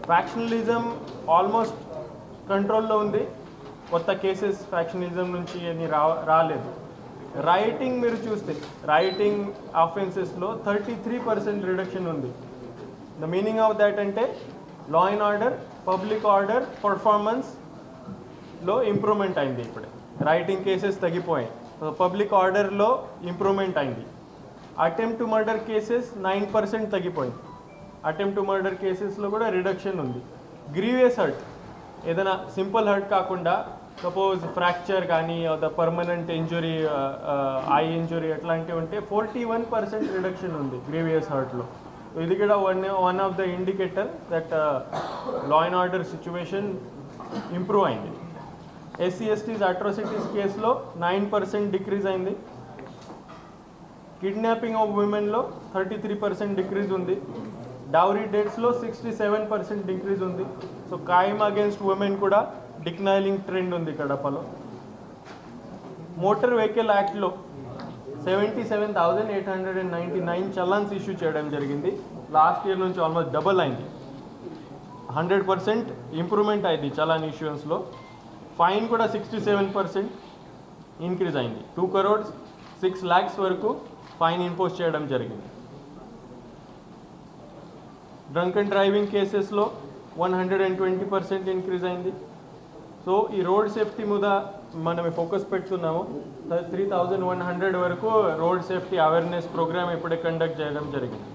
ఫ్యాక్షనలిజం almost కంట్రోల్లో ఉంది. కొత్త కేసెస్ ఫ్యాక్షనలిజం నుంచి అని రాలేదు. రైటింగ్ మీరు చూస్తే రైటింగ్ ఆఫెన్సెస్లో 33% రిడక్షన్ ఉంది. ద మీనింగ్ ఆఫ్ దాట్ అంటే law and order, public order, పర్ఫార్మెన్స్లో ఇంప్రూవ్మెంట్ అయింది. ఇప్పుడే రైటింగ్ కేసెస్ తగ్గిపోయాయి, పబ్లిక్ ఆర్డర్లో ఇంప్రూవ్మెంట్ అయింది. అటెంప్ట్ టు మర్డర్ కేసెస్ 9% తగ్గిపోయింది. అటెంప్ట్ టు మర్డర్ కేసెస్లో కూడా రిడక్షన్ ఉంది. గ్రీవియస్ హర్ట్, ఏదైనా సింపుల్ హర్ట్ కాకుండా సపోజ్ ఫ్రాక్చర్ కానీ the permanent injury, eye injury అట్లాంటివి ఉంటే 41% రిడక్షన్ ఉంది గ్రీవియస్ హర్ట్లో. ఇది కూడా one of the indicator that law and order situation improve అయింది. SC/STs అట్రాసిటీస్ కేసులో 9% డిక్రీజ్ అయింది. కిడ్నాపింగ్ ఆఫ్ ఉమెన్లో 33% డిక్రీజ్ ఉంది. డౌరీ డేట్స్లో 67% డిక్రీజ్ ఉంది. సో క్రైమ్ అగేన్స్ట్ ఉమెన్ కూడా డిక్లైనింగ్ ట్రెండ్ ఉంది కడపలో. మోటార్ వెహికల్ యాక్ట్లో 77,899 చలాన్స్ ఇష్యూ చేయడం జరిగింది. లాస్ట్ ఇయర్ నుంచి ఆల్మోస్ట్ డబల్ అయింది. 100% ఇంప్రూవ్మెంట్ అయింది చలాన్ ఇష్యూన్స్లో. ఫైన్ కూడా 67% ఇంక్రీజ్ అయింది. 2,06 lakhs వరకు ఫైన్ ఇంపోజ్ చేయడం జరిగింది. డ్రంక్ అండ్ డ్రైవింగ్ కేసెస్లో 120% ఇంక్రీజ్ అయింది. సో ఈ రోడ్ సేఫ్టీ మీద మనం ఫోకస్ పెడుతున్నాము. 3,100 వరకు రోడ్ సేఫ్టీ అవేర్నెస్ ప్రోగ్రామ్ ఇప్పుడే కండక్ట్ చేయడం జరిగింది.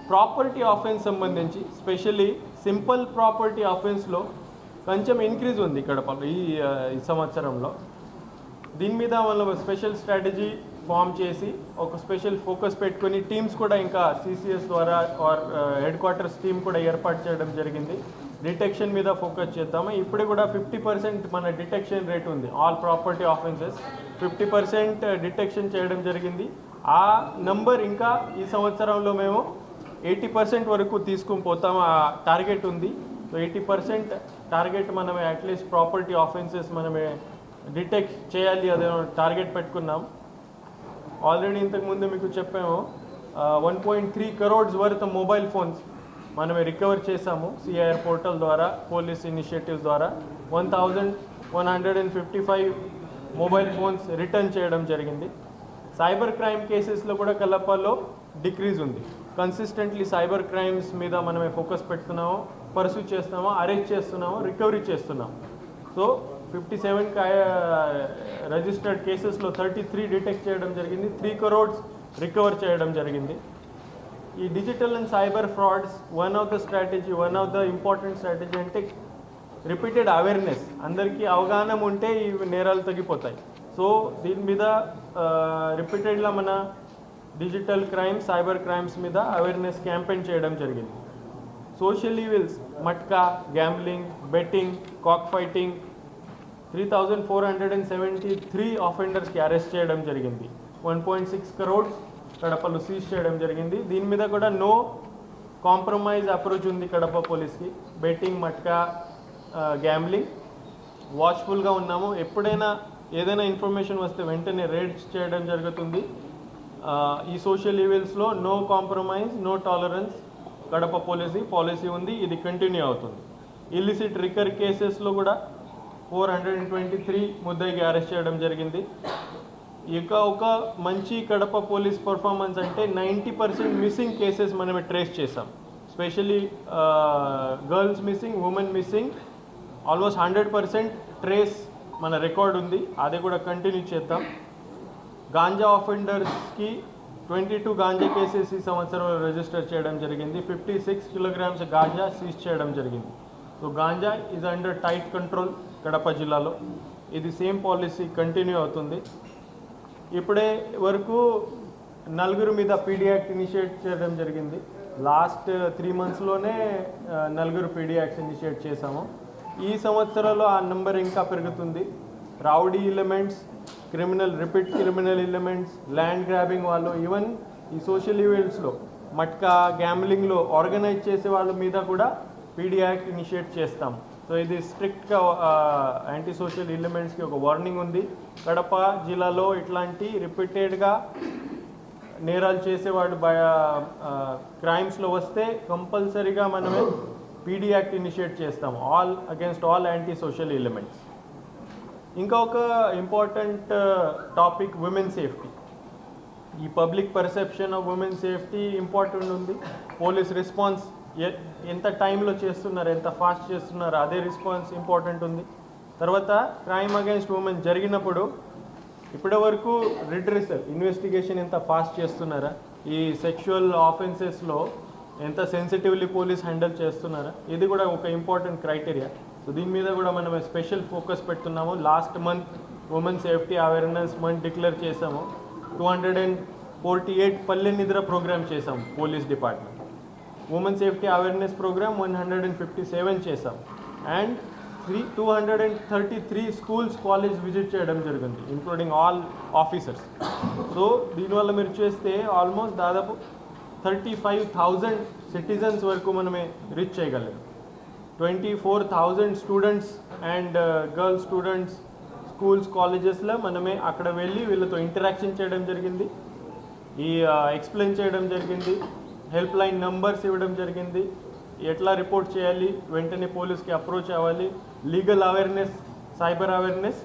ప్రాపర్టీ ఆఫెన్స్ సంబంధించి స్పెషల్లీ సింపుల్ ప్రాపర్టీ ఆఫెన్స్లో కొంచెం ఇంక్రీజ్ ఉంది ఇక్కడ ఈ సంవత్సరంలో. దీని మీద మనం స్పెషల్ స్ట్రాటజీ ఫామ్ చేసి ఒక స్పెషల్ ఫోకస్ పెట్టుకొని టీమ్స్ కూడా ఇంకా CCS ద్వారా ఆర్ హెడ్ క్వార్టర్స్ టీమ్ కూడా ఏర్పాటు చేయడం జరిగింది. డిటెక్షన్ మీద ఫోకస్ చేద్దాము. ఇప్పుడు కూడా 50% మన డిటెక్షన్ రేట్ ఉంది. ఆల్ ప్రాపర్టీ ఆఫెన్సెస్ 50% డిటెక్షన్ చేయడం జరిగింది. ఆ నంబర్ ఇంకా ఈ సంవత్సరంలో మేము 80% వరకు తీసుకుని పోతాము. ఆ టార్గెట్ ఉంది. సో 80% టార్గెట్ మనమే అట్లీస్ట్ ప్రాపర్టీ ఆఫెన్సెస్ మనమే డిటెక్ట్ చేయాలి, అదే టార్గెట్ పెట్టుకున్నాం. ఆల్రెడీ ఇంతకుముందు మీకు చెప్పాము 1.3 crores వర్త్ మొబైల్ ఫోన్స్ మనమే రికవర్ చేసాము CIR పోర్టల్ ద్వారా, పోలీస్ ఇనిషియేటివ్స్ ద్వారా. 1,155 మొబైల్ ఫోన్స్ రిటర్న్ చేయడం జరిగింది. సైబర్ క్రైమ్ కేసెస్లో కూడా కలపలో డిక్రీజ్ ఉంది. కన్సిస్టెంట్లీ సైబర్ క్రైమ్స్ మీద మనమే ఫోకస్ పెడుతున్నాము, పర్సూ చేస్తున్నాము, అరెస్ట్ చేస్తున్నాము, రికవరీ చేస్తున్నాము. సో 57 రిజిస్టర్డ్ కేసెస్లో 33 డిటెక్ట్ చేయడం జరిగింది. 3 crores రికవర్ చేయడం జరిగింది. ఈ digital and cyber frauds one of the important strategy అంటే రిపీటెడ్ అవేర్నెస్. అందరికీ అవగాహన ఉంటే ఈ నేరాలు తగ్గిపోతాయి. సో దీని మీద రిపీటెడ్గా మన డిజిటల్ క్రైమ్స్, సైబర్ క్రైమ్స్ మీద అవేర్నెస్ క్యాంపెయిన్ చేయడం జరిగింది. Social evils, matka, gambling, betting, cock fighting 3,473 ఆఫెండర్స్కి అరెస్ట్ చేయడం జరిగింది. 1.6 crores కడపలో సీజ్ చేయడం జరిగింది. దీని మీద కూడా నో కాంప్రమైజ్ అప్రోచ్ ఉంది కడప పోలీస్కి. బెట్టింగ్, మట్కా, గ్యాంబ్లింగ్ వాచ్ఫుల్గా ఉన్నాము. ఎప్పుడైనా ఏదైనా ఇన్ఫర్మేషన్ వస్తే వెంటనే రేడ్స్ చేయడం జరుగుతుంది. ఈ సోషల్ ఈవెల్స్లో no compromise, no tolerance Kadapa policy ఉంది. ఇది కంటిన్యూ అవుతుంది. ఇల్లిసిట్ రికర్ కేసెస్లో కూడా 423 ముద్దాయికి అరెస్ట్ చేయడం జరిగింది. ఇక ఒక మంచి కడప పోలీస్ పర్ఫార్మెన్స్ అంటే 90% మిస్సింగ్ కేసెస్ మనమే ట్రేస్ చేసాం. Specially girls missing, women missing almost 100% trace మన రికార్డ్ ఉంది. అది కూడా కంటిన్యూ చేద్దాం. గాంజా ఆఫెండర్స్కి 22 గాంజా కేసెస్ ఈ సంవత్సరంలో రిజిస్టర్ చేయడం జరిగింది. 56 kilograms గాంజా సీజ్ చేయడం జరిగింది. So ganja is under tight control Kadapa జిల్లాలో. ఇది సేమ్ పాలసీ కంటిన్యూ అవుతుంది. ఇప్పుడే వరకు 4 మీద PD యాక్ట్ ఇనిషియేట్ చేయడం జరిగింది. లాస్ట్ 3 monthsలోనే 4 PD యాక్ట్స్ ఇనిషియేట్ చేశాము. ఈ సంవత్సరంలో ఆ నెంబర్ ఇంకా పెరుగుతుంది. Rowdy elements, repeat criminal elements, land grabbing వాళ్ళు, ఈవెన్ ఈ సోషల్ ఈవెంట్స్లో మట్కా, గ్యాంబ్లింగ్లో ఆర్గనైజ్ చేసే వాళ్ళ మీద కూడా PD యాక్ట్ ఇనిషియేట్ చేస్తాం. సో ఇది స్ట్రిక్ట్గా యాంటీ సోషల్ ఎలిమెంట్స్కి ఒక వార్నింగ్ ఉంది. కడప జిల్లాలో ఇట్లాంటి రిపీటెడ్గా నేరాలు చేసేవాడు క్రైమ్స్లో వస్తే కంపల్సరీగా మనమే పీడీ యాక్ట్ ఇనిషియేట్ చేస్తాము, all against all anti social elements. ఇంకా ఒక ఇంపార్టెంట్ టాపిక్ ఉమెన్ సేఫ్టీ. ఈ public perception of women safety important ఉంది. పోలీస్ రెస్పాన్స్ ఎంత టైంలో చేస్తున్నారు, ఎంత ఫాస్ట్ చేస్తున్నారు, అదే రెస్పాన్స్ ఇంపార్టెంట్ ఉంది. తర్వాత క్రైమ్ అగైన్స్ట్ ఉమెన్ జరిగినప్పుడు ఇప్పటి వరకు రిడ్రెసల్ ఇన్వెస్టిగేషన్ ఎంత ఫాస్ట్ చేస్తున్నారా, ఈ సెక్షువల్ ఆఫెన్సెస్లో ఎంత సెన్సిటివ్లీ పోలీస్ హ్యాండిల్ చేస్తున్నారా, ఇది కూడా ఒక ఇంపార్టెంట్ క్రైటీరియా. సో దీని మీద కూడా మనం స్పెషల్ ఫోకస్ పెడుతున్నాము. Last month women safety awareness month declare చేసాము. 248 పల్లె నిద్ర ప్రోగ్రామ్ చేసాము police department. Women safety awareness program 157 చేసాం. అండ్ 233 స్కూల్స్ కాలేజ్ విజిట్ చేయడం జరిగింది, ఇంక్లూడింగ్ ఆల్ ఆఫీసర్స్. సో దీనివల్ల మీరు చేస్తే ఆల్మోస్ట్ దాదాపు 35,000 సిటిజన్స్ వరకు మనమే రీచ్ చేయగలం. 24,000 students and girls students schools కాలేజెస్లో మనమే అక్కడ వెళ్ళి వీళ్ళతో ఇంటరాక్షన్ చేయడం జరిగింది, ఈ ఎక్స్ప్లెయిన్ చేయడం జరిగింది, హెల్ప్ లైన్ నంబర్స్ ఇవ్వడం జరిగింది, ఎట్లా రిపోర్ట్ చేయాలి, వెంటనే పోలీస్కి అప్రోచ్ అవ్వాలి, లీగల్ అవేర్నెస్, సైబర్ అవేర్నెస్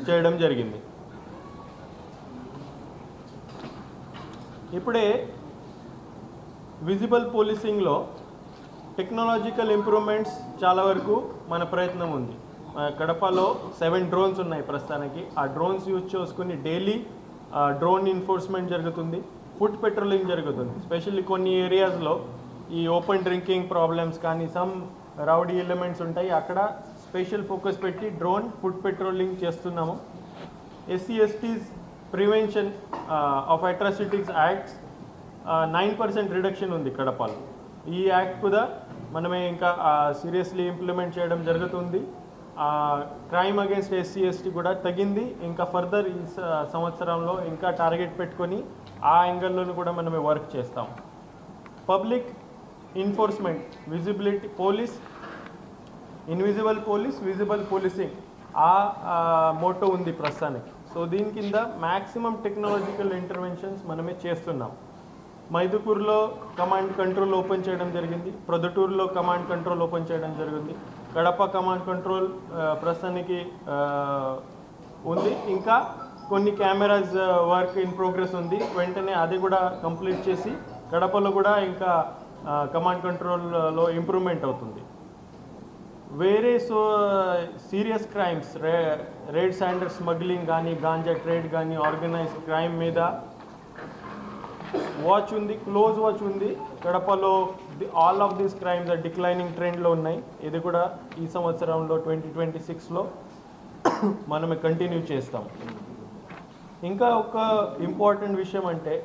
చేయడం జరిగింది. ఇప్పుడే విజిబుల్ పోలీసింగ్లో టెక్నాలజికల్ ఇంప్రూవ్మెంట్స్ చాలా వరకు మన ప్రయత్నం ఉంది. కడపలో 7 డ్రోన్స్ ఉన్నాయి ప్రస్తుతానికి. ఆ డ్రోన్స్ యూజ్ చేసుకుని డైలీ డ్రోన్ ఎన్ఫోర్స్మెంట్ జరుగుతుంది, ఫుడ్ పెట్రోలింగ్ జరుగుతుంది. స్పెషల్లీ కొన్ని ఏరియాస్లో ఈ ఓపెన్ డ్రింకింగ్ ప్రాబ్లమ్స్ కానీ సమ్ రౌడీ ఎలిమెంట్స్ ఉంటాయి, అక్కడ స్పెషల్ ఫోకస్ పెట్టి డ్రోన్ ఫుడ్ పెట్రోలింగ్ చేస్తున్నాము. SC/STs prevention of atrocities acts 9% reduction ఉంది కడపలో. ఈ యాక్ట్ కూడా మనమే ఇంకా సీరియస్లీ ఇంప్లిమెంట్ చేయడం జరుగుతుంది. క్రైమ్ అగేన్స్ట్ SC/ST కూడా తగ్గింది. ఇంకా ఫర్దర్ ఈ సంవత్సరంలో ఇంకా టార్గెట్ పెట్టుకొని ఆ యాంగిల్లోనూ కూడా మనమే వర్క్ చేస్తాం. Public enforcement, visibility police, invisible police, visible policing, ఆ మోటో ఉంది ప్రస్తుతానికి. సో దీని కింద మ్యాక్సిమం టెక్నాలజికల్ ఇంటర్వెన్షన్స్ మనమే చేస్తున్నాం. మైదుకూరులో కమాండ్ కంట్రోల్ ఓపెన్ చేయడం జరిగింది, ప్రొద్దుటూరులో కమాండ్ కంట్రోల్ ఓపెన్ చేయడం జరిగింది, కడప కమాండ్ కంట్రోల్ ప్రస్తుతానికి ఉంది. ఇంకా కొన్ని కెమెరాస్ వర్క్ ఇన్ ప్రోగ్రెస్ ఉంది, వెంటనే అది కూడా కంప్లీట్ చేసి కడపలో కూడా ఇంకా కమాండ్ కంట్రోల్లో ఇంప్రూవ్మెంట్ అవుతుంది. వేరే serious crimes, red sanders smuggling కానీ, గాంజా ట్రేడ్ కానీ, ఆర్గనైజ్డ్ క్రైమ్ మీద వాచ్ ఉంది, క్లోజ్ వాచ్ ఉంది. కడపలో all of these crimes declining ట్రెండ్లో ఉన్నాయి. ఇది కూడా ఈ సంవత్సరంలో 2026లో మనమే కంటిన్యూ చేస్తాం. ఇంకా ఒక ఇంపార్టెంట్ విషయం అంటే,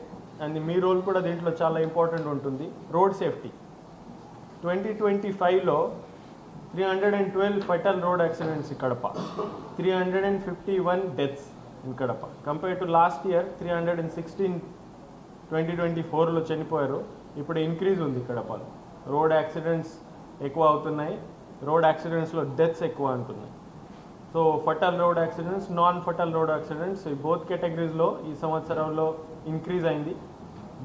అండ్ మీ రోల్ కూడా దీంట్లో చాలా ఇంపార్టెంట్ ఉంటుంది, రోడ్ సేఫ్టీ. 2025లో 312 fatal road accidents in Kadapa, 351 deaths in Kadapa. Compare to last year 316 2024లో చనిపోయారు. ఇప్పుడు ఇంక్రీజ్ ఉంది కడపలో. రోడ్ యాక్సిడెంట్స్ ఎక్కువ అవుతున్నాయి, రోడ్ యాక్సిడెంట్స్లో డెత్స్ ఎక్కువ ఉంటున్నాయి. So fatal road accidents, non fatal road accidents both కేటగిరీస్లో ఈ సంవత్సరంలో ఇంక్రీజ్ అయింది.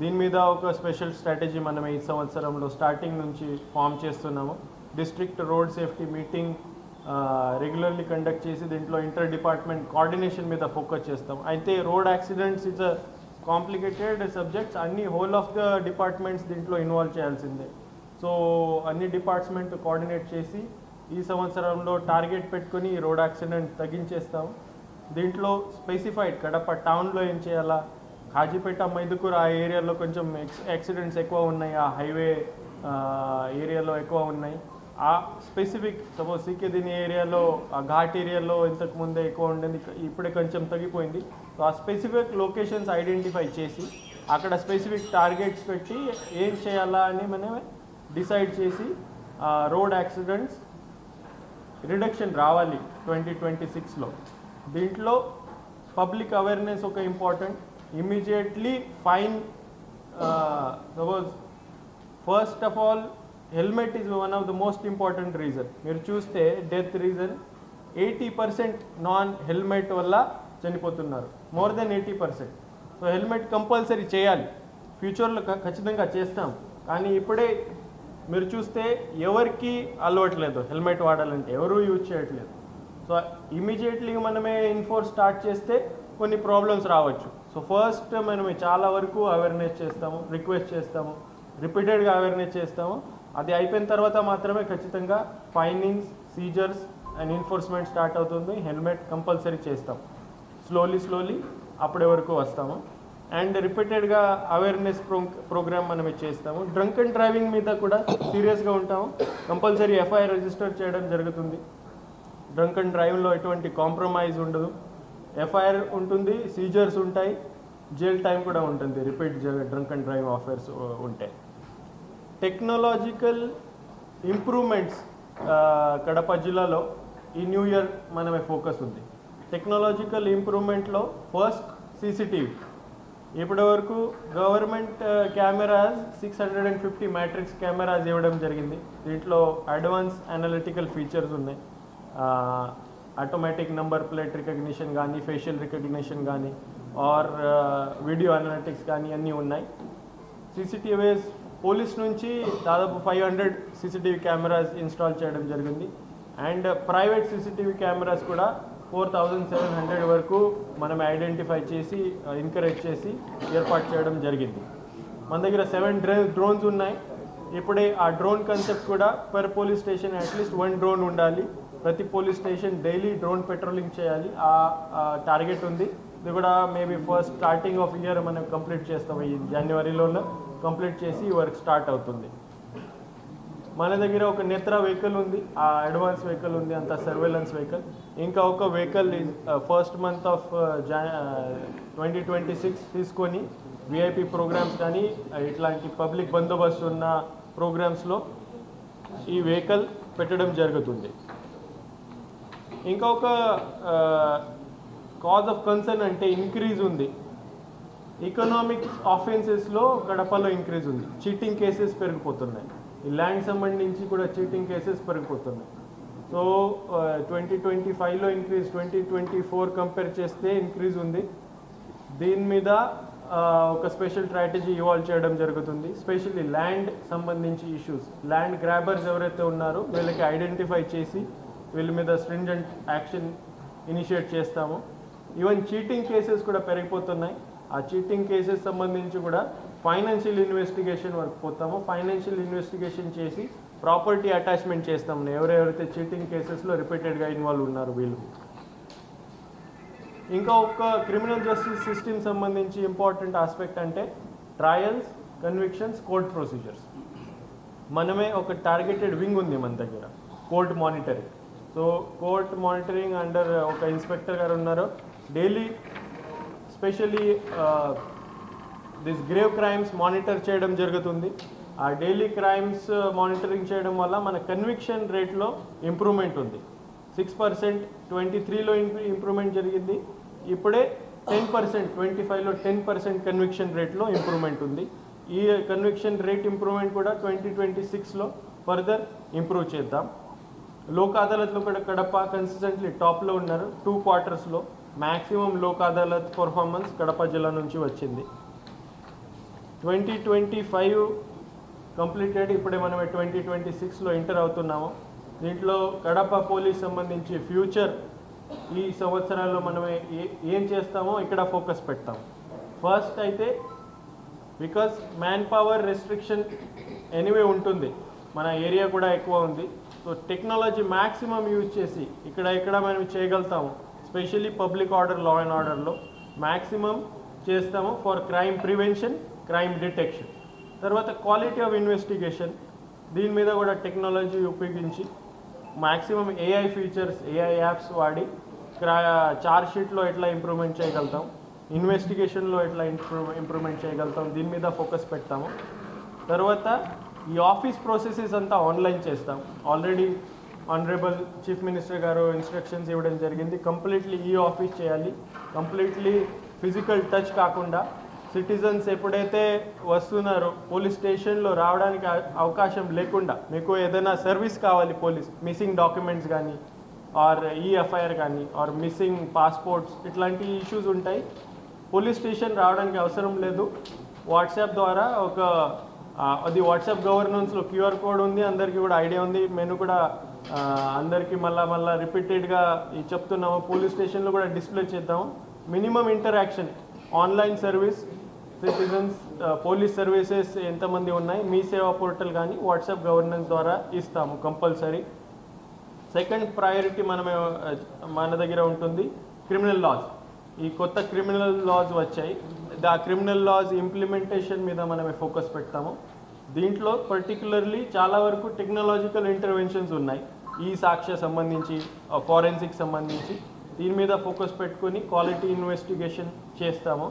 దీని మీద ఒక స్పెషల్ స్ట్రాటజీ మనం ఈ సంవత్సరంలో స్టార్టింగ్ నుంచి ఫామ్ చేస్తున్నాము. District road safety meeting regularly conduct చేసి దీంట్లో ఇంటర్ డిపార్ట్మెంట్ కోఆర్డినేషన్ మీద ఫోకస్ చేస్తాం. అయితే road accidents it's a complicated subjects, అన్ని హోల్ ఆఫ్ ద డిపార్ట్మెంట్స్ దీంట్లో ఇన్వాల్వ్ చేయాల్సిందే. సో అన్ని డిపార్ట్మెంట్ కోఆర్డినేట్ చేసి ఈ సంవత్సరంలో టార్గెట్ పెట్టుకొని రోడ్ యాక్సిడెంట్ తగ్గించేస్తాం. దీంట్లో స్పెసిఫైడ్ కడప టౌన్లో ఏం చేయాలా, కాజీపేట, మైదుకూరు ఆ ఏరియాలో కొంచెం యాక్సిడెంట్స్ ఎక్కువ ఉన్నాయి, ఆ హైవే ఏరియాలో ఎక్కువ ఉన్నాయి. ఆ స్పెసిఫిక్ సపోజ్ సికిదిని ఏరియాలో, ఆ ఘాట్ ఏరియాలో ఇంతకు ముందే ఎక్కువ ఉండేది, ఇప్పుడే కొంచెం తగ్గిపోయింది. సో ఆ స్పెసిఫిక్ లొకేషన్స్ ఐడెంటిఫై చేసి అక్కడ స్పెసిఫిక్ టార్గెట్స్ పెట్టి ఏం చేయాలా అని మనమే డిసైడ్ చేసి రోడ్ యాక్సిడెంట్స్ రిడక్షన్ రావాలి 2026లో. దీంట్లో పబ్లిక్ అవేర్నెస్ ఒక important. Immediately fine, suppose first of all helmet is one of the most important reason. మీరు చూస్తే డెత్ రీజన్ 80% నాన్ హెల్మెట్ వల్ల చనిపోతున్నారు, more than 80%. So helmet compulsory చేయాలి, ఫ్యూచర్లో ఖచ్చితంగా చేస్తాం. కానీ ఇప్పుడే మీరు చూస్తే ఎవరికి అలవట్లేదు హెల్మెట్ వాడాలంటే, ఎవరు యూజ్ చేయట్లేదు. సో ఇమీడియట్లీ మనమే ఎన్ఫోర్స్ స్టార్ట్ చేస్తే కొన్ని ప్రాబ్లమ్స్ రావచ్చు. సో ఫస్ట్ మనం చాలా వరకు అవేర్నెస్ చేస్తాము, రిక్వెస్ట్ చేస్తాము, రిపీటెడ్గా అవేర్నెస్ చేస్తాము. అది అయిపోయిన తర్వాత మాత్రమే ఖచ్చితంగా ఫైనింగ్స్, సీజర్స్ అండ్ ఎన్ఫోర్స్మెంట్ స్టార్ట్ అవుతుంది. హెల్మెట్ కంపల్సరీ చేస్తాం. స్లోలీ అప్పటి వరకు వస్తాము. అండ్ రిపీటెడ్గా అవేర్నెస్ ప్రోగ్రామ్ మనం చేస్తాము. డ్రంక్ అండ్ డ్రైవింగ్ మీద కూడా సీరియస్గా ఉంటాము. కంపల్సరీ ఎఫ్ఐఆర్ రిజిస్టర్ చేయడం జరుగుతుంది. డ్రంక్ అండ్ డ్రైవింగ్లో ఎటువంటి కాంప్రమైజ్ ఉండదు. ఎఫ్ఐఆర్ ఉంటుంది, సీజర్స్ ఉంటాయి, జైల్ టైం కూడా ఉంటుంది repeat drunk and drive offers ఉంటే. టెక్నాలజికల్ ఇంప్రూవ్మెంట్స్ కడప జిల్లాలో ఈ న్యూ ఇయర్ మనమే ఫోకస్ ఉంది. టెక్నాలజికల్ ఇంప్రూవ్మెంట్లో ఫస్ట్ సీసీటీవీ. ఇప్పటి వరకు గవర్నమెంట్ కెమెరాస్ 650 మ్యాట్రిక్స్ కెమెరాస్ ఇవ్వడం జరిగింది. దీంట్లో అడ్వాన్స్ అనలిటికల్ ఫీచర్స్ ఉన్నాయి. ఆటోమేటిక్ నంబర్ ప్లేట్ రికగ్నిషన్ కానీ, ఫేషియల్ రికగ్నిషన్ కానీ, ఆర్ వీడియో అనలిటిక్స్ కానీ అన్నీ ఉన్నాయి. సీసీటీవీస్ పోలీస్ నుంచి దాదాపు 500 సీసీటీవీ కెమెరాస్ ఇన్స్టాల్ చేయడం జరిగింది. అండ్ ప్రైవేట్ సీసీటీవీ కెమెరాస్ కూడా 4700 వరకు మనం ఐడెంటిఫై చేసి ఎంకరేజ్ చేసి ఏర్పాటు చేయడం జరిగింది. మన దగ్గర 7 డ్రోన్స్ ఉన్నాయి. ఇప్పుడే ఆ డ్రోన్ కాన్సెప్ట్ కూడా per police station at least 1 drone ఉండాలి. ప్రతి police station daily drone patrolling చేయాలి. ఆ టార్గెట్ ఉంది. ఇది కూడా maybe first starting of year మనం కంప్లీట్ చేస్తాం. ఈ జనవరిలోనే కంప్లీట్ చేసి వర్క్ స్టార్ట్ అవుతుంది. మన దగ్గర ఒక నేత్ర వెహికల్ ఉంది, ఆ అడ్వాన్స్ వెహికల్ ఉంది, అంత సర్వేలెన్స్ వెహికల్. ఇంకా ఒక వెహికల్ ఫస్ట్ మంత్ ఆఫ్ 2026 తీసుకొని విఐపి ప్రోగ్రామ్స్ కానీ ఇట్లాంటి పబ్లిక్ బందోబస్తు ఉన్న ప్రోగ్రామ్స్లో ఈ వెహికల్ పెట్టడం జరుగుతుంది. ఇంకా ఒక కాజ్ ఆఫ్ కన్సర్న్ అంటే ఇంక్రీజ్ ఉంది. ఎకనామిక్ ఆఫెన్సెస్లో కడపలో ఇంక్రీజ్ ఉంది. చీటింగ్ కేసెస్ పెరిగిపోతున్నాయి. ఈ ల్యాండ్ సంబంధించి కూడా చీటింగ్ కేసెస్ పెరిగిపోతున్నాయి. సో 2025లో ఇంక్రీజ్, 2024 కంపేర్ చేస్తే ఇంక్రీజ్ ఉంది. దీని మీద ఒక స్పెషల్ స్ట్రాటజీ ఇవాల్వ్ చేయడం జరుగుతుంది. స్పెషల్లీ ల్యాండ్ సంబంధించి ఇష్యూస్, ల్యాండ్ గ్రాబర్స్ ఎవరైతే ఉన్నారో వీళ్ళకి ఐడెంటిఫై చేసి వీళ్ళ మీద స్ట్రింజెంట్ యాక్షన్ ఇనిషియేట్ చేస్తాము. ఈవెన్ చీటింగ్ కేసెస్ కూడా పెరిగిపోతున్నాయి. ఆ చీటింగ్ కేసెస్ సంబంధించి కూడా ఫైనాన్షియల్ ఇన్వెస్టిగేషన్ వరకు పోతాము. ఫైనాన్షియల్ ఇన్వెస్టిగేషన్ చేసి ప్రాపర్టీ అటాచ్మెంట్ చేస్తాము. ఎవరెవరైతే చీటింగ్ కేసెస్లో రిపీటెడ్గా ఇన్వాల్వ్ ఉన్నారు వీళ్ళు. ఇంకా ఒక క్రిమినల్ జస్టిస్ సిస్టమ్ సంబంధించి ఇంపార్టెంట్ ఆస్పెక్ట్ అంటే ట్రయల్స్, కన్విక్షన్స్, కోర్ట్ ప్రొసీజర్స్. మనమే ఒక టార్గెటెడ్ వింగ్ ఉంది మన దగ్గర, court monitoring. So court monitoring under ఒక ఇన్స్పెక్టర్ గారు ఉన్నారు. Daily specially this grave crimes monitor చేయడం జరుగుతుంది. ఆ డైలీ క్రైమ్స్ మానిటరింగ్ చేయడం వల్ల మన కన్విక్షన్ రేట్లో ఇంప్రూవ్మెంట్ ఉంది. 6% 23లో ఇంప్రూవ్మెంట్ జరిగింది. ఇప్పుడే 10%, 25లో 10% కన్విక్షన్ రేట్లో ఇంప్రూవ్మెంట్ ఉంది. ఈ కన్విక్షన్ రేట్ ఇంప్రూవ్మెంట్ కూడా 2026లో ఫర్దర్ ఇంప్రూవ్ చేద్దాం. లోక్ అదాలత్లో కూడా కడప కన్సిస్టెంట్లీ టాప్లో ఉన్నారు. 2 క్వార్టర్స్లో మ్యాక్సిమం లోక్ అదాలత్ పర్ఫార్మెన్స్ కడప జిల్లా నుంచి వచ్చింది. 2025 కంప్లీటెడ్. ఇప్పుడే మనం 2026లో ఎంటర్ అవుతున్నాము. దీంట్లో కడప పోలీస్ సంబంధించి ఫ్యూచర్ ఈ సంవత్సరాల్లో మనం ఏం చేస్తామో ఇక్కడ ఫోకస్ పెడతాం. ఫస్ట్ అయితే because man power restriction anyway ఉంటుంది, మన ఏరియా కూడా ఎక్కువ ఉంది. సో టెక్నాలజీ మ్యాక్సిమం యూజ్ చేసి ఇక్కడ మనం చేయగలుగుతాము. Specially public order, law and ఆర్డర్లో మ్యాక్సిమం చేస్తాము for crime prevention, crime detection. తర్వాత క్వాలిటీ ఆఫ్ ఇన్వెస్టిగేషన్, దీని మీద కూడా టెక్నాలజీ ఉపయోగించి maximum AI features, AI apps వాడి చార్జ్ షీట్లో ఎట్లా ఇంప్రూవ్మెంట్ చేయగలుగుతాం, ఇన్వెస్టిగేషన్లో ఎట్లా ఇంప్రూవ్మెంట్ చేయగలుగుతాం, దీని మీద ఫోకస్ పెడతాము. తర్వాత ఈ ఆఫీస్ ప్రాసెసెస్ అంతా ఆన్లైన్ చేస్తాం. ఆల్రెడీ ఆనరబుల్ చీఫ్ మినిస్టర్ గారు ఇన్స్ట్రక్షన్స్ ఇవ్వడం జరిగింది. కంప్లీట్లీ ఈ ఆఫీస్ చేయాలి, కంప్లీట్లీ ఫిజికల్ టచ్ కాకుండా. సిటిజన్స్ ఎప్పుడైతే వస్తున్నారో పోలీస్ స్టేషన్లో రావడానికి అవకాశం లేకుండా, మీకు ఏదైనా సర్వీస్ కావాలి, పోలీస్ మిస్సింగ్ డాక్యుమెంట్స్ కానీ ఆర్ ఈఎఫ్ఐఆర్ కానీ ఆర్ మిస్సింగ్ పాస్పోర్ట్స్, ఇట్లాంటి ఇష్యూస్ ఉంటాయి. పోలీస్ స్టేషన్ రావడానికి అవసరం లేదు. వాట్సాప్ ద్వారా ఒక అది వాట్సాప్ గవర్నెన్స్లో క్యూఆర్ కోడ్ ఉంది, అందరికీ కూడా ఐడియా ఉంది. మేము కూడా అందరికీ మళ్ళా రిపీటెడ్గా చెప్తున్నాము. పోలీస్ స్టేషన్లో కూడా డిస్ప్లే చేద్దాము. Minimum interaction online service citizens police services ఎంతమంది ఉన్నాయి మీ సేవా పోర్టల్ కానీ వాట్సాప్ గవర్నెన్స్ ద్వారా ఇస్తాము కంపల్సరీ. సెకండ్ ప్రయారిటీ మన దగ్గర ఉంటుంది క్రిమినల్ లాస్. ఈ కొత్త క్రిమినల్ లాస్ వచ్చాయి, ఆ క్రిమినల్ లాస్ ఇంప్లిమెంటేషన్ మీద మనమే ఫోకస్ పెడతాము. దీంట్లో పర్టికులర్లీ చాలా వరకు టెక్నాలజికల్ ఇంటర్వెన్షన్స్ ఉన్నాయి, ఈ సాక్ష్య సంబంధించి ఫారెన్సిక్ సంబంధించి. దీని మీద ఫోకస్ పెట్టుకొని క్వాలిటీ ఇన్వెస్టిగేషన్ చేస్తాము.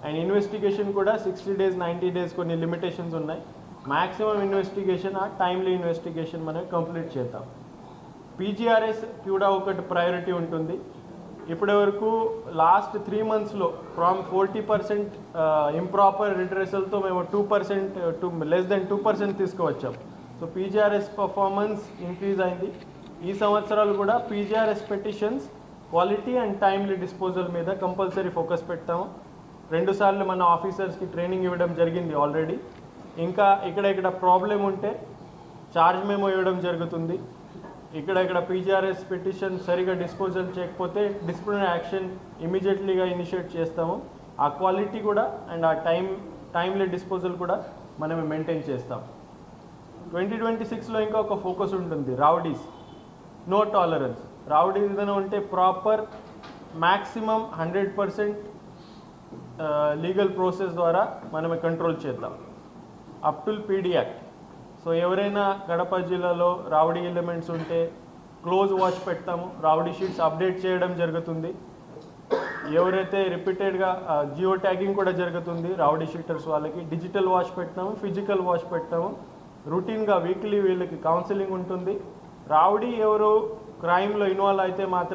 అండ్ ఇన్వెస్టిగేషన్ కూడా 60 days 90 days కొన్ని లిమిటేషన్స్ ఉన్నాయి. మ్యాక్సిమం ఇన్వెస్టిగేషన్ టైమ్లీ ఇన్వెస్టిగేషన్ మనం కంప్లీట్ చేద్దాం. పీజీఆర్ఎస్ కూడా ఒకటి ప్రయారిటీ ఉంటుంది. ఇప్పటి వరకు లాస్ట్ 3 monthsలో ఫ్రమ్ 40% ఇంప్రాపర్ రిట్రెసల్తో మేము 2% లెస్ దెన్ 2% తీసుకువచ్చాం. సో పీజీఆర్ఎస్ పర్ఫార్మెన్స్ ఇంక్రీజ్ అయింది. ఈ సంవత్సరాలు కూడా PGRS petitions quality and timely disposal మీద కంపల్సరీ ఫోకస్ పెడతాము. 2 సార్లు మన ఆఫీసర్స్కి ట్రైనింగ్ ఇవ్వడం జరిగింది ఆల్రెడీ. ఇంకా ఇక్కడ ప్రాబ్లం ఉంటే చార్జ్ మెమో ఇవ్వడం జరుగుతుంది. ఇక్కడ పీజీఆర్ఎస్ పిటిషన్ సరిగా డిస్పోజల్ చేయకపోతే డిసిప్లినరీ యాక్షన్ ఇమీడియట్లీగా ఇనిషియేట్ చేస్తాము. ఆ క్వాలిటీ కూడా అండ్ ఆ టైమ్లీ డిస్పోజల్ కూడా మనం మెయింటైన్ చేస్తాం. 2026లో ఇంకా ఒక ఫోకస్ ఉంటుంది రౌడీస్, నో టాలరెన్స్. రౌడీస్ ఏదైనా ఉంటే ప్రాపర్ మ్యాక్సిమం 100% లీగల్ ప్రాసెస్ ద్వారా మనమే కంట్రోల్ చేద్దాం. Up to PD act. So ఎవరైనా కడప జిల్లాలో రౌడీ ఎలిమెంట్స్ ఉంటే క్లోజ్ వాచ్ పెడతాము. రౌడీ షీట్స్ అప్డేట్ చేయడం జరుగుతుంది. ఎవరైతే రిపీటెడ్గా జియో ట్యాగింగ్ కూడా జరుగుతుంది రౌడీ షీటర్స్ వాళ్ళకి. డిజిటల్ వాచ్ పెడతాము, ఫిజికల్ వాచ్ పెడతాము. రొటీన్గా వీక్లీ వీళ్ళకి కౌన్సిలింగ్ ఉంటుంది. రౌడీ ఎవరు క్రైమ్లో ఇన్వాల్వ్ అయితే మాత్రం